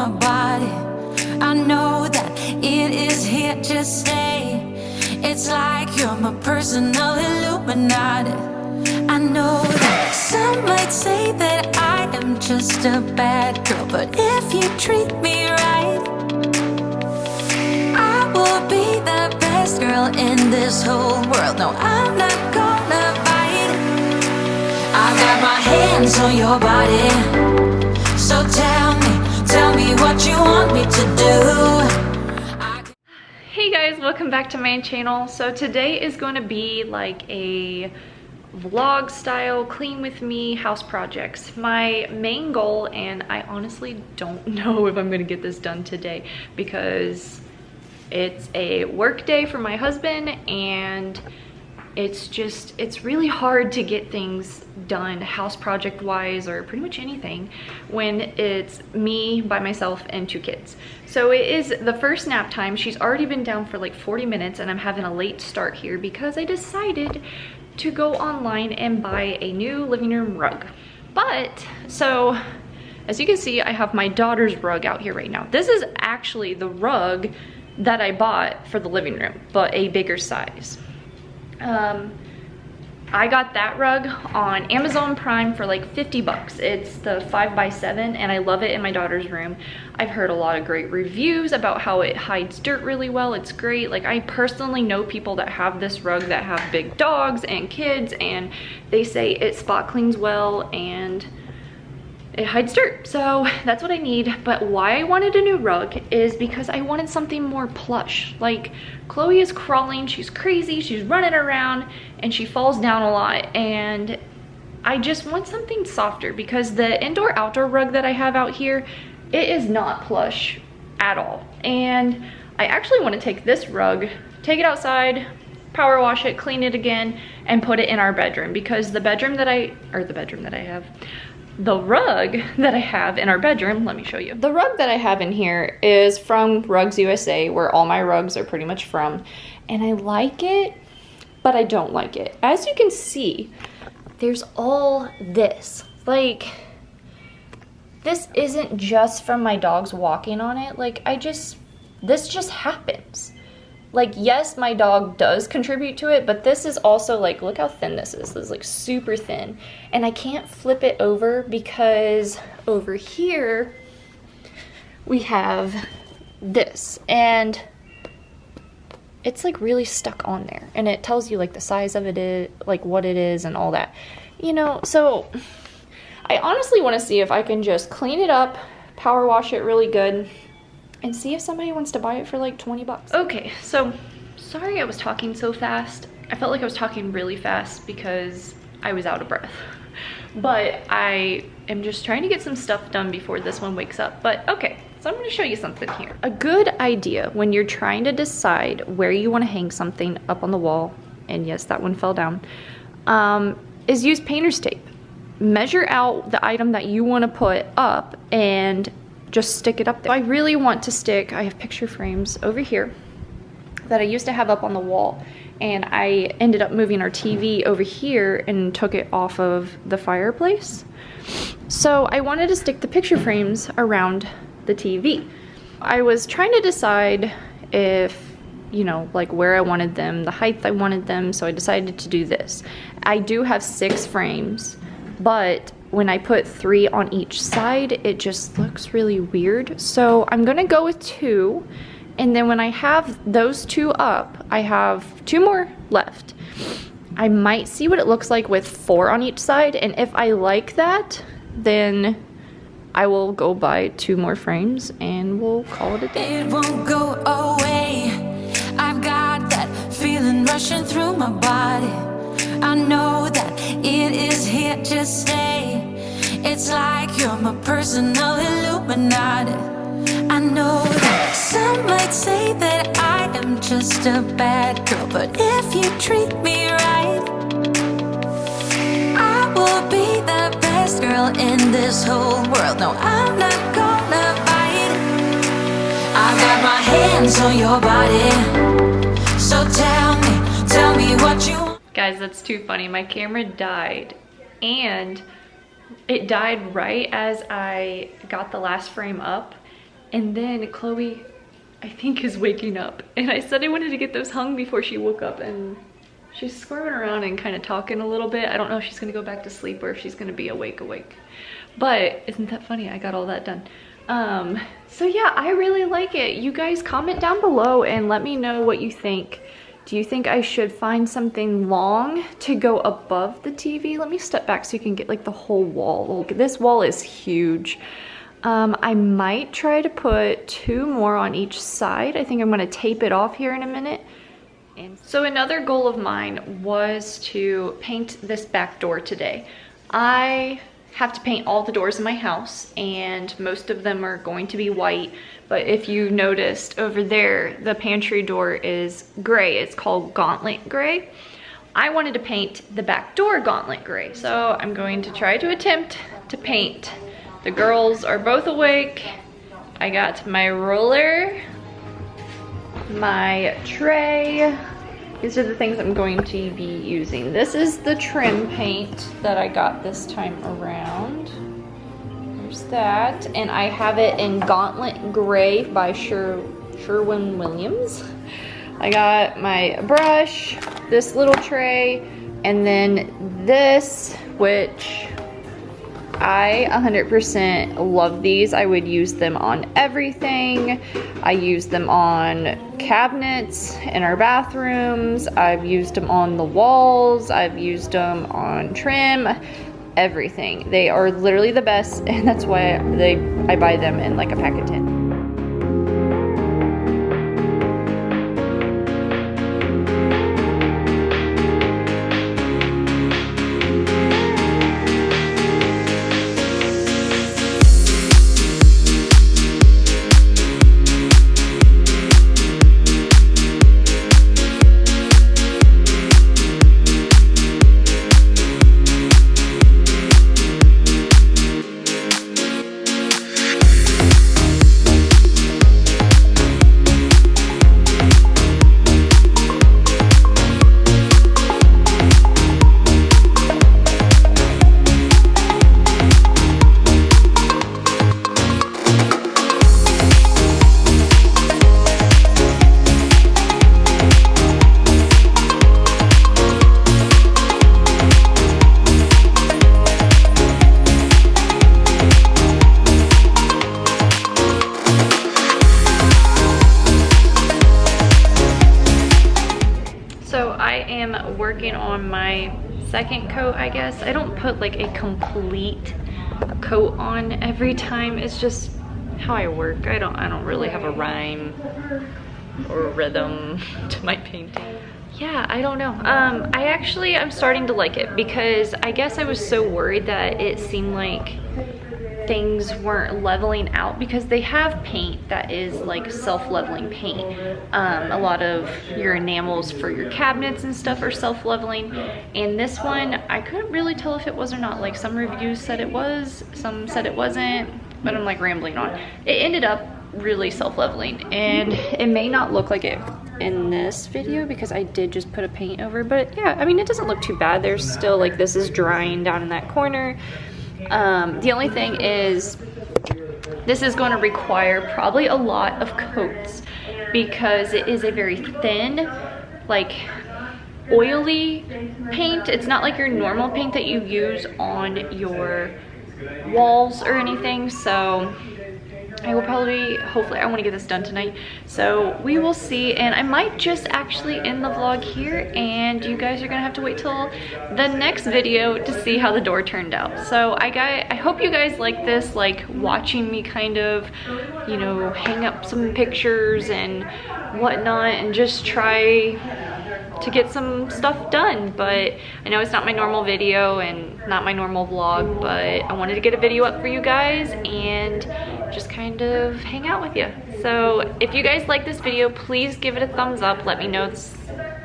my body. I know that it is here to stay. It's like you're my personal Illuminati. I know that some might say that I am just a bad girl, but if you treat me right, I will be the best girl in this whole world. No, I'm not gonna bite. I got my hands on your body, so tell me what you want me to do. Hey guys, welcome back to my channel. So today is going to be like a vlog style clean with me house projects. My main goal, and I honestly don't know if I'm going to get this done today because it's a work day for my husband, and it's really hard to get things done house project wise or pretty much anything when it's me by myself and 2 kids. So it is the first nap time. She's already been down for like 40 minutes and I'm having a late start here because I decided to go online and buy a new living room rug. But so as you can see, I have my daughter's rug out here right now. This is actually the rug that I bought for the living room, but a bigger size. I got that rug on Amazon Prime for like 50 bucks. It's the 5x7 and I love it in my daughter's room. I've heard a lot of great reviews about how it hides dirt really well. It's great. Like, I personally know people that have this rug that have big dogs and kids, and they say it spot cleans well and it hides dirt. So that's what I need. But why I wanted a new rug is because I wanted something more plush. Like, Chloe is crawling, she's crazy, she's running around, and she falls down a lot, and I just want something softer because the indoor outdoor rug that I have out here, it is not plush at all. And I actually want to take this rug, take it outside, power wash it, clean it again, and put it in our bedroom, because the rug that I have in our bedroom, let me show you. The rug that I have in here is from Rugs USA, where all my rugs are pretty much from. And I like it, but I don't like it. As you can see, there's all this. Like, this isn't just from my dogs walking on it. Like, this just happens. Like, yes, my dog does contribute to it, but this is also like, look how thin this is. This is like super thin. And I can't flip it over because over here we have this, and it's like really stuck on there. And it tells you like the size of it is, like what it is and all that. You know, so I honestly want to see if I can just clean it up, power wash it really good, and see if somebody wants to buy it for like 20 bucks. Okay, so sorry I was talking so fast. I felt like I was talking really fast because I was out of breath. But I am just trying to get some stuff done before this one wakes up. But okay, so I'm gonna show you something here. A good idea when you're trying to decide where you wanna hang something up on the wall, and yes, that one fell down, is use painter's tape. Measure out the item that you wanna put up and just stick it up there. I really want to stick, I have picture frames over here that I used to have up on the wall, and I ended up moving our TV over here and took it off of the fireplace. So I wanted to stick the picture frames around the TV. I was trying to decide if, you know, like where I wanted them, the height I wanted them, so I decided to do this. I do have 6 frames, but when I put 3 on each side, it just looks really weird. So I'm gonna go with 2, and then when I have those 2 up, I have 2 more left. I might see what it looks like with 4 on each side, and if I like that, then I will go buy 2 more frames and we'll call it a day. It won't go away. I've got that feeling rushing through my body. I know that it is here to stay. It's like you're my personal Illuminati. I know that some might say that I am just a bad girl, but if you treat me right, I will be the best girl in this whole world. No, I'm not gonna bite. I got my hands on your body, so tell me what you want. Guys, that's too funny. My camera died, and it died right as I got the last frame up, And then Chloe, I think, is waking up. And I said I wanted to get those hung before she woke up, and she's squirming around and kind of talking a little bit. I don't know if she's gonna go back to sleep or if she's gonna be awake. But isn't that funny? I got all that done. So yeah, I really like it. You guys comment down below and let me know what you think. Do you think I should find something long to go above the TV? Let me step back so you can get like the whole wall. Look, this wall is huge. I might try to put 2 more on each side. I think I'm gonna tape it off here in a minute. And so another goal of mine was to paint this back door today. I have to paint all the doors in my house, and most of them are going to be white. But if you noticed over there, the pantry door is gray. It's called Gauntlet Gray. I wanted to paint the back door Gauntlet Gray. So I'm going to try to attempt to paint. The girls are both awake. I got my roller, my tray. These are the things I'm going to be using. This is the trim paint that I got this time around. There's that. And I have it in Gauntlet Gray by Sherwin-Williams. I got my brush, this little tray, and then this, which I 100% love these. I would use them on everything. I use them on cabinets in our bathrooms. I've used them on the walls. I've used them on trim, everything. They are literally the best, and that's why I buy them in like a pack of 10. Working on my second coat, I guess. I don't put like a complete coat on every time. It's just how I work. I don't really have a rhyme or rhythm to my painting. Yeah, I don't know. I'm starting to like it, because I guess I was so worried that it seemed like things weren't leveling out, because they have paint that is like self-leveling paint. A lot of your enamels for your cabinets and stuff are self-leveling, and this one I couldn't really tell if it was or not. Like, some reviews said it was, some said it wasn't, but I'm like rambling on. It ended up really self-leveling, and it may not look like it in this video because I did just put a paint over, but yeah, I mean, it doesn't look too bad. There's still like, this is drying down in that corner. The only thing is, this is going to require probably a lot of coats, because it is a very thin, like oily paint. It's not like your normal paint that you use on your walls or anything. So I will probably, hopefully, I want to get this done tonight, so we will see. And I might just actually end the vlog here, and you guys are gonna have to wait till the next video to see how the door turned out. So I hope you guys like this, like watching me kind of, you know, hang up some pictures and whatnot, and just try to get some stuff done. But I know it's not my normal video and not my normal vlog, but I wanted to get a video up for you guys and just kind of hang out with you. So if you guys like this video, please give it a thumbs up. Let me know this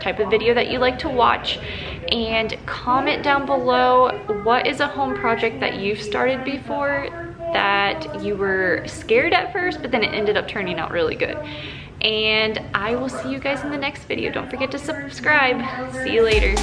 type of video that you like to watch, and comment down below what is a home project that you've started before that you were scared at first, but then it ended up turning out really good. And I will see you guys in the next video. Don't forget to subscribe. See you later.